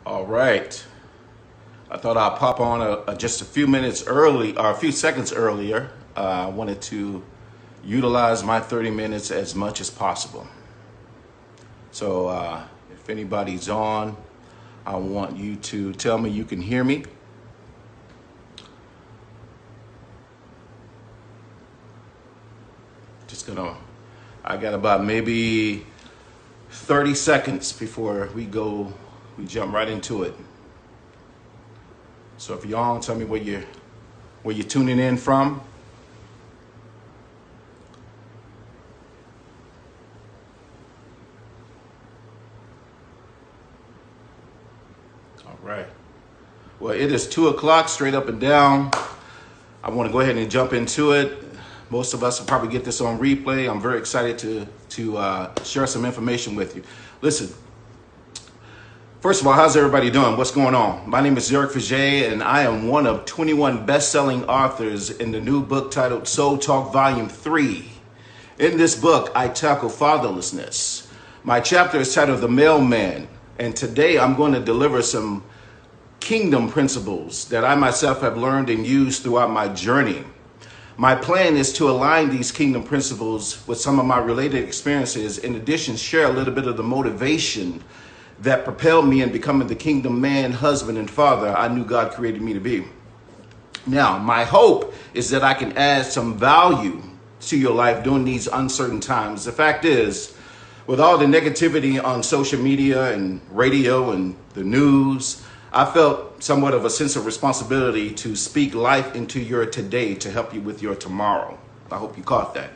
All right. I thought I'd pop on just a few minutes early, or a few seconds earlier. I wanted to utilize my 30 minutes as much as possible. So if anybody's on, I want you to tell me you can hear me. I got about maybe 30 seconds before we jump right into it. So if you're on, tell me where you're tuning in from. All right. Well, it is 2:00 straight up and down. I want to go ahead and jump into it. Most of us will probably get this on replay. I'm very excited to share some information with you. Listen, first of all, how's everybody doing? What's going on? My name is Eric Faget, and I am one of 21 best-selling authors in the new book titled Soul Talk Volume 3. In this book, I tackle fatherlessness. My chapter is titled The Mailman, and today I'm going to deliver some kingdom principles that I myself have learned and used throughout my journey. My plan is to align these kingdom principles with some of my related experiences. In addition, share a little bit of the motivation that propelled me in becoming the kingdom man, husband, and father I knew God created me to be. Now, my hope is that I can add some value to your life during these uncertain times. The fact is, with all the negativity on social media and radio and the news, I felt somewhat of a sense of responsibility to speak life into your today to help you with your tomorrow. I hope you caught that.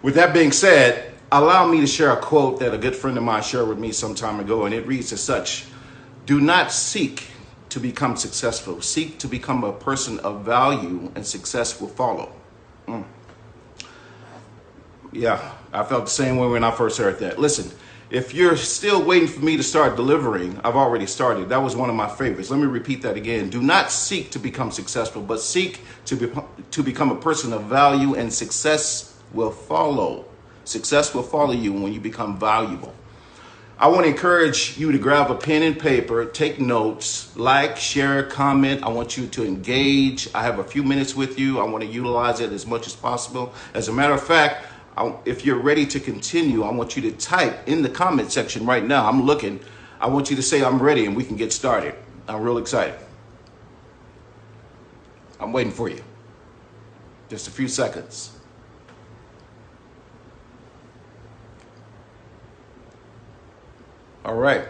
With that being said, allow me to share a quote that a good friend of mine shared with me some time ago, and it reads as such: "Do not seek to become successful. Seek to become a person of value, and success will follow." Yeah, I felt the same way when I first heard that. Listen, if you're still waiting for me to start delivering, I've already started. That was one of my favorites. Let me repeat that again. Do not seek to become successful, but seek to become a person of value, and success will follow. Success will follow you when you become valuable. I want to encourage you to grab a pen and paper, take notes, like, share, comment. I want you to engage. I have a few minutes with you. I want to utilize it as much as possible. As a matter of fact, if you're ready to continue, I want you to type in the comment section right now. I'm looking. I want you to say I'm ready and we can get started. I'm real excited. I'm waiting for you. Just a few seconds. All right.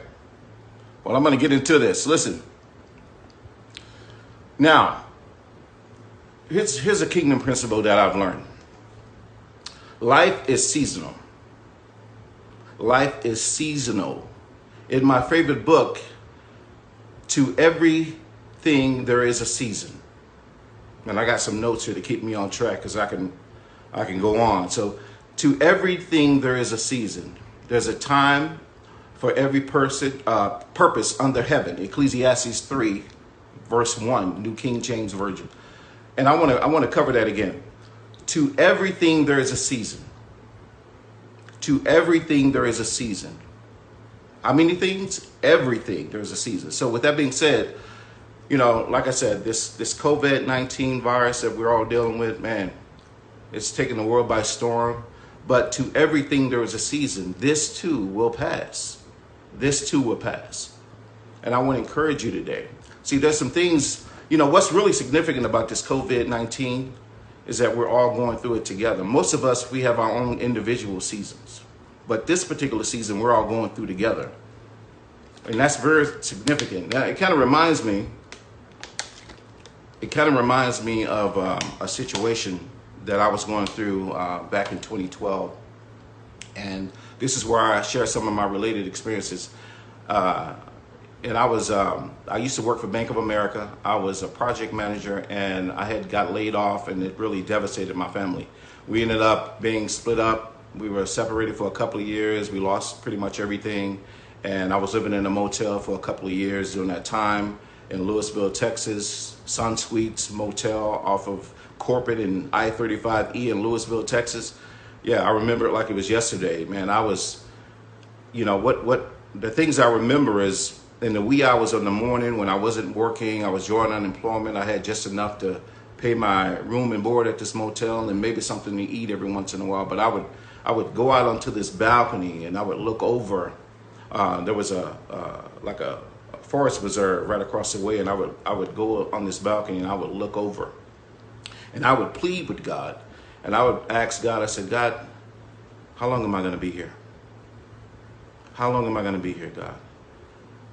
Well, I'm going to get into this. Listen. Now, here's a kingdom principle that I've learned. Life is seasonal. Life is seasonal. In my favorite book, To Everything There Is a Season. And I got some notes here to keep me on track because I can go on. So, to everything there is a season. There's a time for every purpose under heaven. Ecclesiastes 3, verse 1, New King James Version. And I want to cover that again. To everything there is a season. To everything there is a season. How many things? Everything there is a season. So with that being said, like I said, this COVID-19 virus that we're all dealing with, man, it's taking the world by storm. But to everything there is a season. This too will pass. This too will pass. And I want to encourage you today. See, there's some things, what's really significant about this COVID-19 is that we're all going through it together. Most of us, we have our own individual seasons. But this particular season, we're all going through together. And that's very significant. Now, it kind of reminds me of a situation that I was going through back in 2012. And this is where I share some of my related experiences. And I used to work for Bank of America. I was a project manager, and I had got laid off, and it really devastated my family. We ended up being split up. We were separated for a couple of years. We lost pretty much everything. And I was living in a motel for a couple of years during that time in Louisville, Texas, Sun Suites Motel off of Corporate and I-35E in Louisville, Texas. Yeah, I remember it like it was yesterday, man. I was, what the things I remember is in the wee hours of the morning when I wasn't working, I was drawing unemployment. I had just enough to pay my room and board at this motel and maybe something to eat every once in a while. But I would go out onto this balcony and I would look over. There was like a forest preserve right across the way, and I would go on this balcony and I would look over, and I would plead with God, and I would ask God. I said, God, how long am I going to be here? How long am I going to be here, God?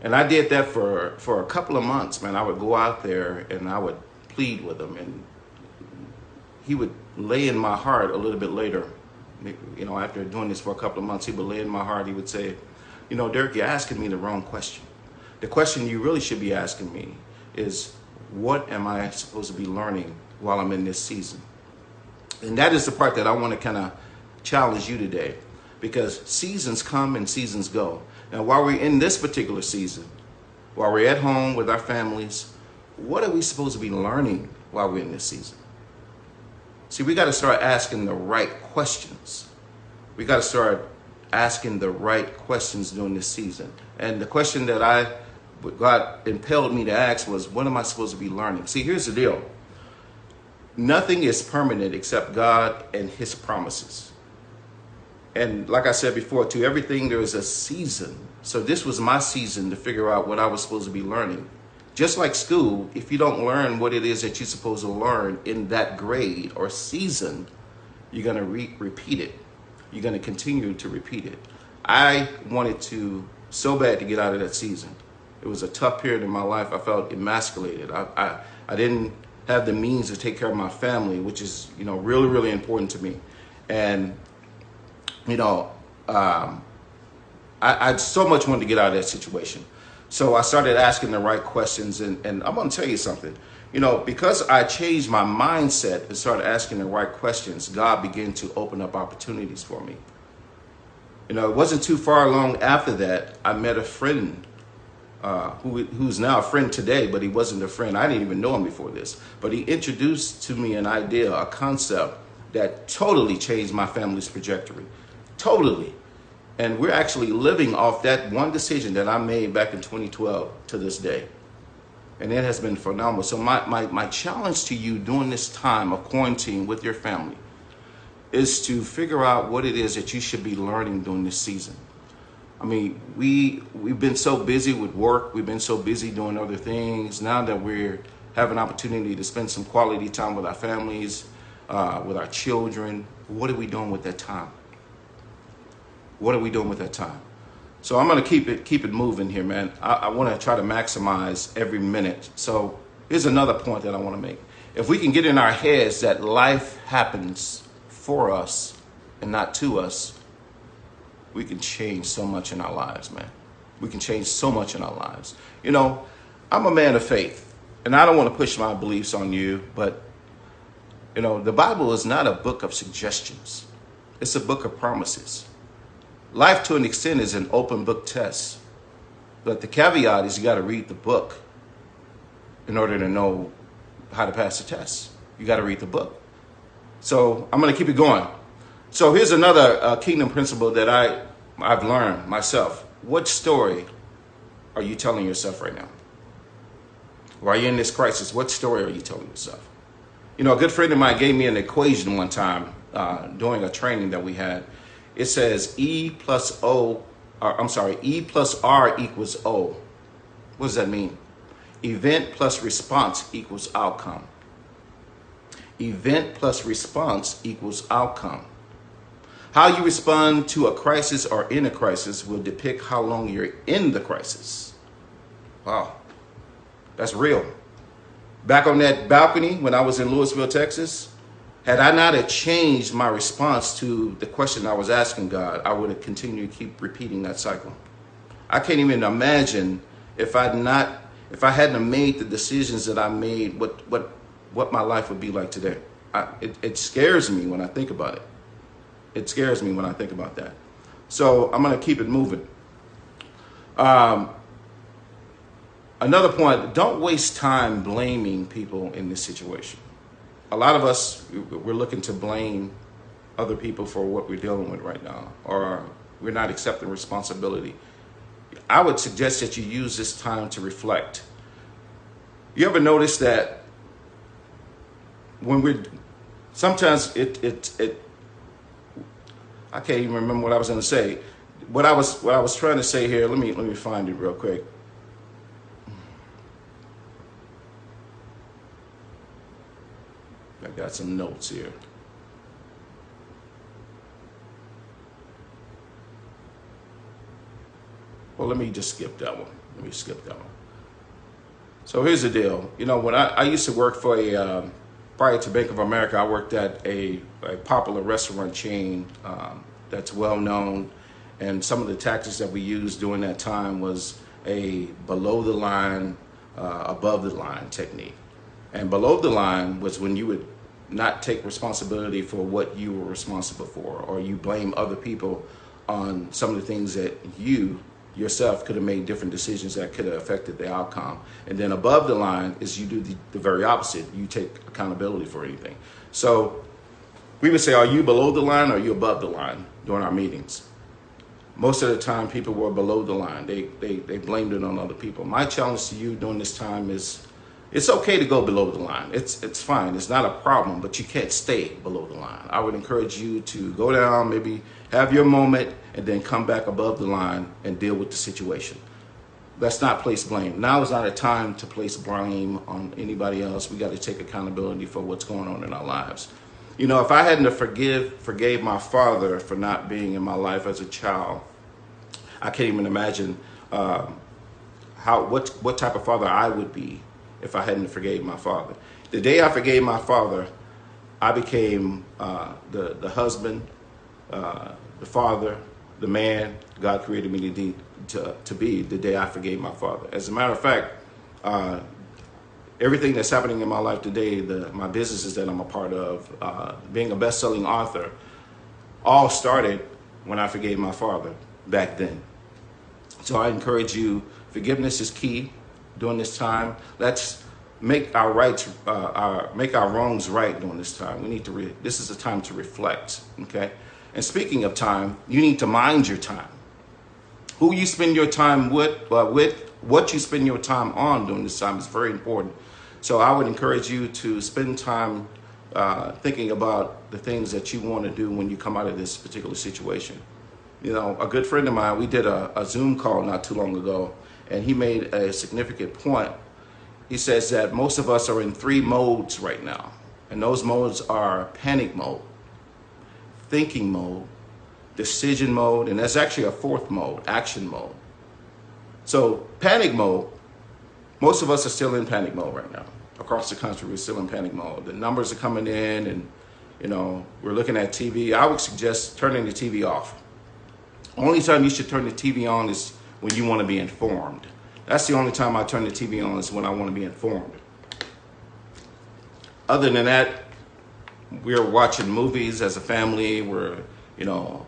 And I did that for a couple of months, man. I would go out there and I would plead with him, and he would lay in my heart a little bit later. You know, after doing this for a couple of months, he would lay in my heart. He would say, you know, Derek, you're asking me the wrong question. The question you really should be asking me is, what am I supposed to be learning while I'm in this season? And that is the part that I want to kind of challenge you today, because seasons come and seasons go. Now, while we're in this particular season, while we're at home with our families, what are we supposed to be learning while we're in this season? See, we got to start asking the right questions. We got to start asking the right questions during this season. And the question that God impelled me to ask was, what am I supposed to be learning? See, here's the deal. Nothing is permanent except God and his promises. And like I said before, to everything there is a season. So this was my season to figure out what I was supposed to be learning. Just like school, if you don't learn what it is that you're supposed to learn in that grade or season, you're going to repeat it. You're going to continue to repeat it. I wanted to so bad to get out of that season. It was a tough period in my life. I felt emasculated. I didn't have the means to take care of my family, which is, you know, really, really important to me. And, you know, I so much wanted to get out of that situation. So I started asking the right questions, and I'm going to tell you something. You know, because I changed my mindset and started asking the right questions, God began to open up opportunities for me. You know, it wasn't too far long after that, I met a friend who's now a friend today, but he wasn't a friend. I didn't even know him before this. But he introduced to me an idea, a concept that totally changed my family's trajectory. Totally. And we're actually living off that one decision that I made back in 2012 to this day. And it has been phenomenal. So my challenge to you during this time of quarantine with your family is to figure out what it is that you should be learning during this season. I mean, we've been so busy with work. We've been so busy doing other things. Now that we're having an opportunity to spend some quality time with our families, with our children, what are we doing with that time? What are we doing with that time? So I'm going to keep it moving here, man. I want to try to maximize every minute. So here's another point that I want to make. If we can get in our heads that life happens for us and not to us, we can change so much in our lives, man. We can change so much in our lives. You know, I'm a man of faith, and I don't want to push my beliefs on you, but, you know, the Bible is not a book of suggestions. It's a book of promises. Life, to an extent, is an open book test. But the caveat is you got to read the book in order to know how to pass the test. You got to read the book. So I'm going to keep it going. So here's another kingdom principle that I've learned myself. What story are you telling yourself right now? While you're in this crisis, what story are you telling yourself? You know, a good friend of mine gave me an equation one time during a training that we had. It says E plus R equals O. What does that mean? Event plus response equals outcome. Event plus response equals outcome. How you respond to a crisis or in a crisis will depict how long you're in the crisis. Wow, that's real. Back on that balcony when I was in Louisville, Texas, had I not have changed my response to the question I was asking God, I would have continued to keep repeating that cycle. I can't even imagine if I hadn't made the decisions that I made, what my life would be like today. It scares me when I think about it. It scares me when I think about that. So I'm going to keep it moving. Another point, don't waste time blaming people in this situation. A lot of us, we're looking to blame other people for what we're dealing with right now, or we're not accepting responsibility. I would suggest that you use this time to reflect. You ever notice that when we're, sometimes I can't even remember what I was going to say. What I was trying to say here, let me find it real quick. I got some notes here. Well, let me just skip that one. Let me skip that one. So here's the deal. You know, when I used to work for prior to Bank of America, I worked at a popular restaurant chain that's well known. And some of the tactics that we used during that time was a below the line, above the line technique. And below the line was when you would not take responsibility for what you were responsible for, or you blame other people on some of the things that you yourself could have made different decisions that could have affected the outcome. And then above the line is you do the very opposite. You take accountability for anything. So we would say, are you below the line or are you above the line during our meetings? Most of the time people were below the line. They blamed it on other people. My challenge to you during this time is, it's okay to go below the line. It's fine. It's not a problem, but you can't stay below the line. I would encourage you to go down, maybe have your moment, and then come back above the line and deal with the situation. Let's not place blame. Now is not a time to place blame on anybody else. We got to take accountability for what's going on in our lives. You know, if I hadn't forgave my father for not being in my life as a child, I can't even imagine what type of father I would be if I hadn't forgave my father. The day I forgave my father, I became the husband, the father, the man God created me to be the day I forgave my father. As a matter of fact, everything that's happening in my life today, my businesses that I'm a part of, being a best-selling author, all started when I forgave my father back then. So I encourage you, forgiveness is key during this time. Let's make our wrongs right during this time. We need to. This is a time to reflect. Okay. And speaking of time, you need to mind your time. Who you spend your time with what you spend your time on during this time is very important. So I would encourage you to spend time thinking about the things that you want to do when you come out of this particular situation. You know, a good friend of mine, we did a Zoom call not too long ago, and he made a significant point. He says that most of us are in 3 modes right now, and those modes are panic mode, thinking mode, decision mode, and there's actually a 4th mode, action mode. So panic mode, most of us are still in panic mode right now. Across the country, we're still in panic mode. The numbers are coming in, and you know, we're looking at TV. I would suggest turning the TV off. Only time you should turn the TV on is when you want to be informed. That's the only time I turn the TV on, is when I want to be informed. Other than that, we're watching movies as a family. We're, you know,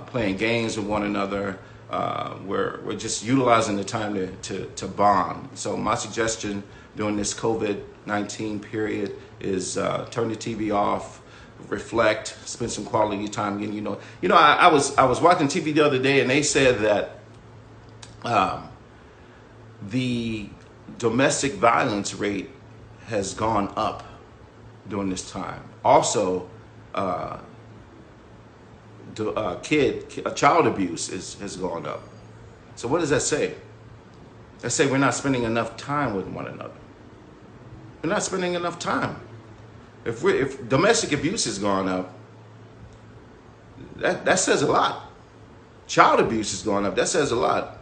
playing games with one another. We're just utilizing the time to bond. So my suggestion during this COVID-19 period is turn the TV off, reflect, spend some quality time. Again, I was watching TV the other day, and they said that the domestic violence rate has gone up during this time. Also, child abuse has gone up. So what does that say? That say we're not spending enough time with one another. We're not spending enough time. If domestic abuse has gone up, that says a lot. Child abuse has gone up. That says a lot.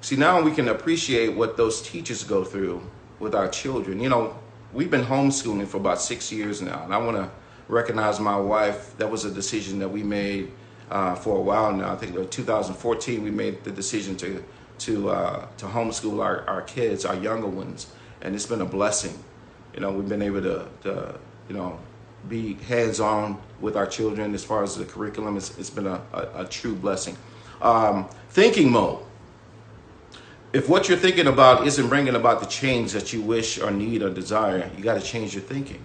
See, now we can appreciate what those teachers go through with our children. You know, we've been homeschooling for about 6 years now, and I want to recognize my wife. That was a decision that we made for a while now. I think in 2014 we made the decision to homeschool our kids, our younger ones, and it's been a blessing. You know, we've been able to be hands-on with our children as far as the curriculum. It's been a true blessing. Thinking mode. If what you're thinking about isn't bringing about the change that you wish or need or desire, you got to change your thinking.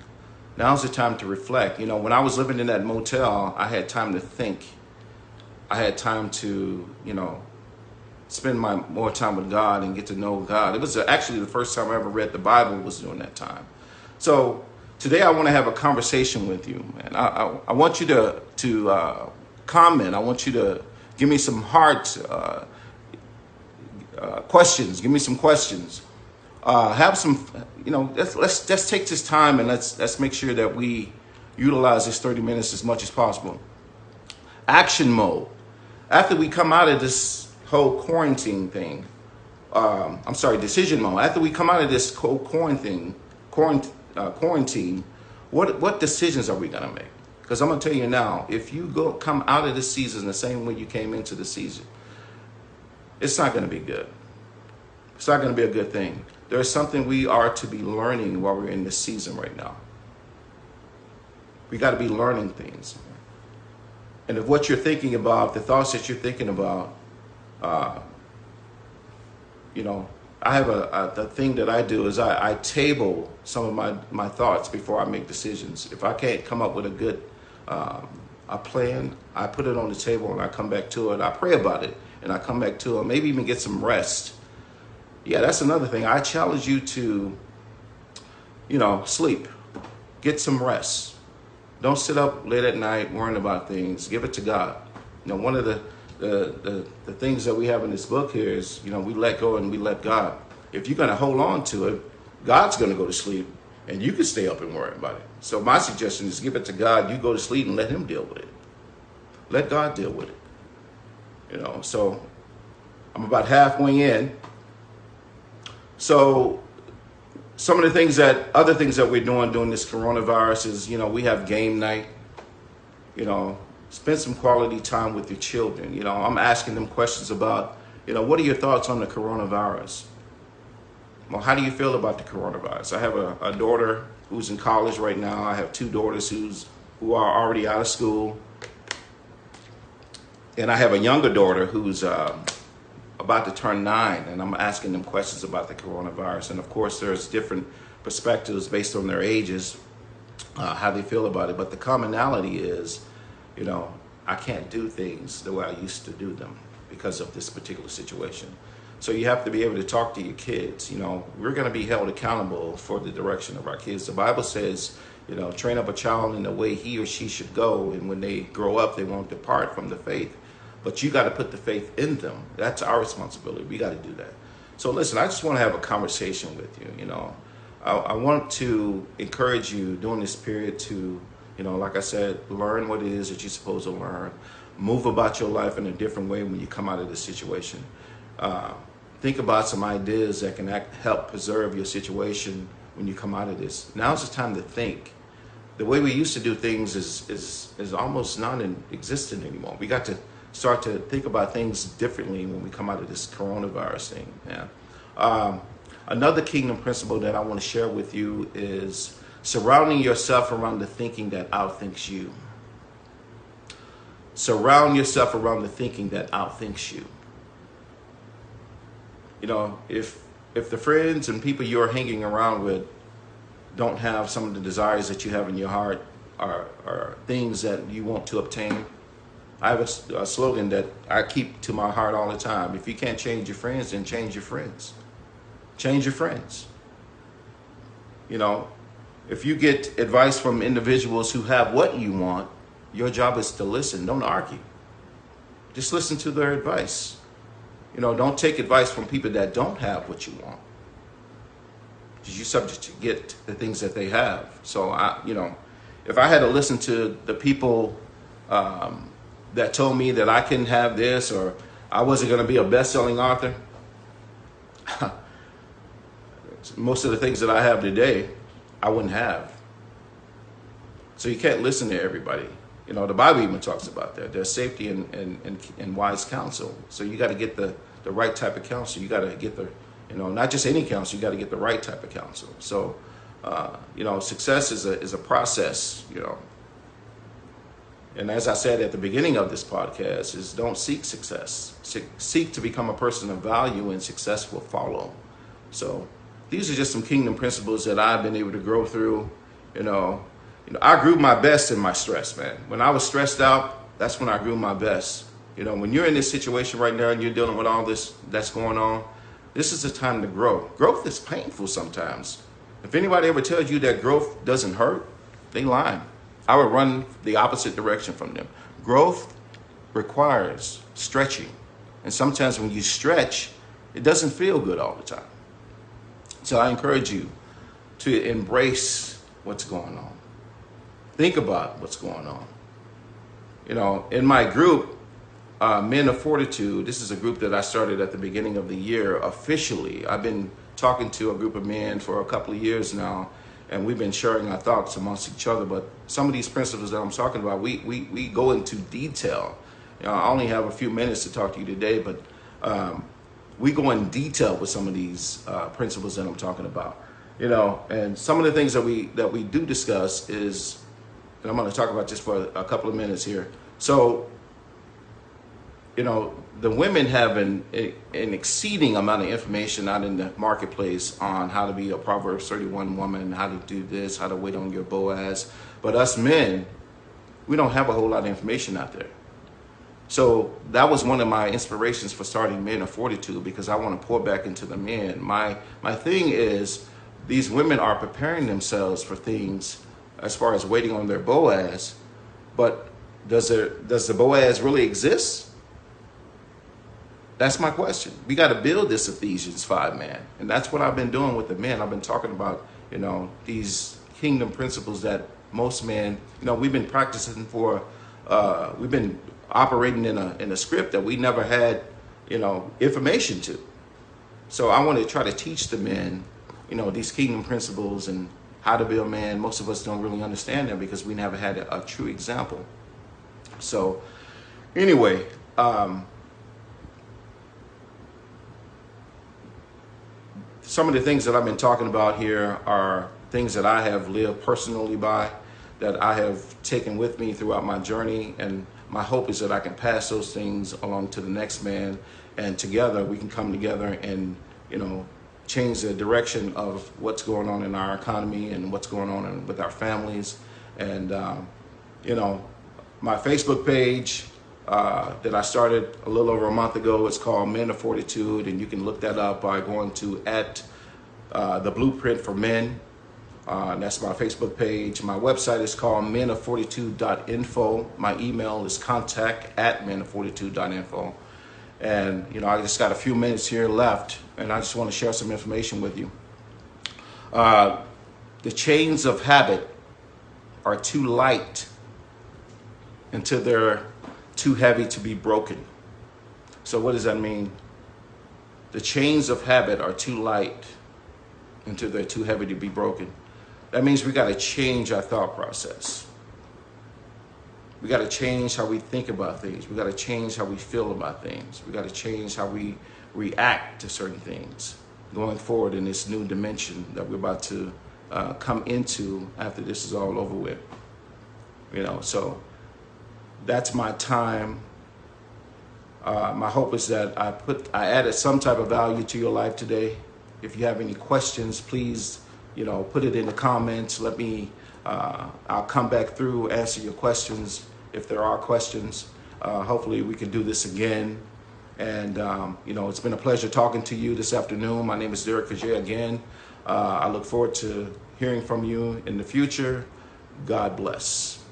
Now's the time to reflect. You know, when I was living in that motel, I had time to think. I had time to, spend more time with God and get to know God. It was actually the first time I ever read the Bible was during that time. So today I want to have a conversation with you, and I want you to comment. I want you to give me some heart questions. Give me some questions. Have some, let's take this time and let's make sure that we utilize this 30 minutes as much as possible. Action mode. After we come out of this whole quarantine thing, decision mode. After we come out of this whole quarantine, what decisions are we gonna make? Because I'm gonna tell you now, if you come out of this season the same way you came into the season, it's not gonna be good. It's not gonna be a good thing. There's something we are to be learning while we're in this season right now. We got to be learning things. And if what you're thinking about, the thoughts that you're thinking about, I have the thing that I do is I table some of my thoughts before I make decisions. If I can't come up with a good a plan, I put it on the table and I come back to it. I pray about it and I come back to it. Maybe even get some rest. Yeah, that's another thing. I challenge you to, sleep. Get some rest. Don't sit up late at night worrying about things. Give it to God. One of the things that we have in this book here is, we let go and we let God. If you're going to hold on to it, God's going to go to sleep and you can stay up and worry about it. So my suggestion is give it to God. You go to sleep and let him deal with it. Let God deal with it. So I'm about halfway in. So some of the other things that we're doing during this coronavirus is, we have game night, spend some quality time with your children. I'm asking them questions about, what are your thoughts on the coronavirus? Well, how do you feel about the coronavirus? I have a daughter who's in college right now. I have two daughters who are already out of school. And I have a younger daughter who's about to turn 9, and I'm asking them questions about the coronavirus. And of course, there's different perspectives based on their ages, how they feel about it. But the commonality is, I can't do things the way I used to do them because of this particular situation. So you have to be able to talk to your kids. We're going to be held accountable for the direction of our kids. The Bible says, train up a child in the way he or she should go, and when they grow up, they won't depart from the faith. But you got to put the faith in them. That's our responsibility. We got to do that. So listen, I just want to have a conversation with you. I want to encourage you during this period to, like I said, learn what it is that you're supposed to learn. Move about your life in a different way when you come out of this situation. Think about some ideas that can help preserve your situation when you come out of this. Now's the time to think. The way we used to do things is almost non-existent anymore. We got to start to think about things differently when we come out of this coronavirus thing. Yeah. Another kingdom principle that I want to share with you is surrounding yourself around the thinking that outthinks you. Surround yourself around the thinking that outthinks you. If the friends and people you're hanging around with don't have some of the desires that you have in your heart or things that you want to obtain, I have a slogan that I keep to my heart all the time. If you can't change your friends, then change your friends. Change your friends. If you get advice from individuals who have what you want, your job is to listen. Don't argue. Just listen to their advice. Don't take advice from people that don't have what you want, because you're subject to get the things that they have. So if I had to listen to the people that told me that I couldn't have this or I wasn't going to be a best-selling author, most of the things that I have today, I wouldn't have. So you can't listen to everybody. The Bible even talks about that. There's safety in wise counsel. So you got to get the right type of counsel. You got to get not just any counsel. You got to get the right type of counsel. So, success is a process. And as I said at the beginning of this podcast, is don't seek success. Seek to become a person of value, and success will follow. So these are just some kingdom principles that I've been able to grow through. I grew my best in my stress, man. When I was stressed out, that's when I grew my best. You know, when you're in this situation right now and you're dealing with all this that's going on, this is the time to grow. Growth is painful sometimes. If anybody ever tells you that growth doesn't hurt, they lying. I would run the opposite direction from them. Growth requires stretching. And sometimes when you stretch, it doesn't feel good all the time. So I encourage you to embrace what's going on. Think about what's going on. You know, in my group, Men of Fortitude, this is a group that I started at the beginning of the year officially. I've been talking to a group of men for a couple of years now, and we've been sharing our thoughts amongst each other. But some of these principles that I'm talking about, we go into detail. You know, I only have a few minutes to talk to you today, but we go in detail with some of these principles that I'm talking about. You know, and some of the things that we do discuss is, and I'm going to talk about just for a couple of minutes here. So, you know, the women have an exceeding amount of information out in the marketplace on how to be a Proverbs 31 woman, how to do this, how to wait on your Boaz. But us men, we don't have a whole lot of information out there. So that was one of my inspirations for starting Men of Fortitude, because I want to pour back into the men. My thing is, these women are preparing themselves for things as far as waiting on their Boaz, but does the Boaz really exist? That's my question. We got to build this Ephesians 5, man. And that's what I've been doing with the men. I've been talking about, you know, these kingdom principles that most men, you know, we've been practicing for, we've been operating in a script that we never had, you know, information to. So I want to try to teach the men, you know, these kingdom principles and how to be a man. Most of us don't really understand them because we never had a true example. So anyway, some of the things that I've been talking about here are things that I have lived personally by, that I have taken with me throughout my journey. And my hope is that I can pass those things along to the next man, and together we can come together and, you know, change the direction of what's going on in our economy and what's going on with our families. And, you know, my Facebook page that I started a little over a month ago, it's called Men of Fortitude, and you can look that up by going to the Blueprint for Men. That's my Facebook page. My website is called menoffortitude.info. My email is contact@menoffortitude.info. And, you know, I just got a few minutes here left, and I just want to share some information with you. The chains of habit are too light until they're too heavy to be broken. So what does that mean? The chains of habit are too light until they're too heavy to be broken. That means we got to change our thought process. We got to change how we think about things. We got to change how we feel about things. We got to change how we react to certain things going forward in this new dimension that we're about to come into after this is all over with. You know, so that's my time. My hope is that I added some type of value to your life today. If you have any questions, please, you know, put it in the comments. Let me, I'll come back through, answer your questions if there are questions. Hopefully we can do this again. And, you know, it's been a pleasure talking to you this afternoon. My name is Derek Faget again. I look forward to hearing from you in the future. God bless.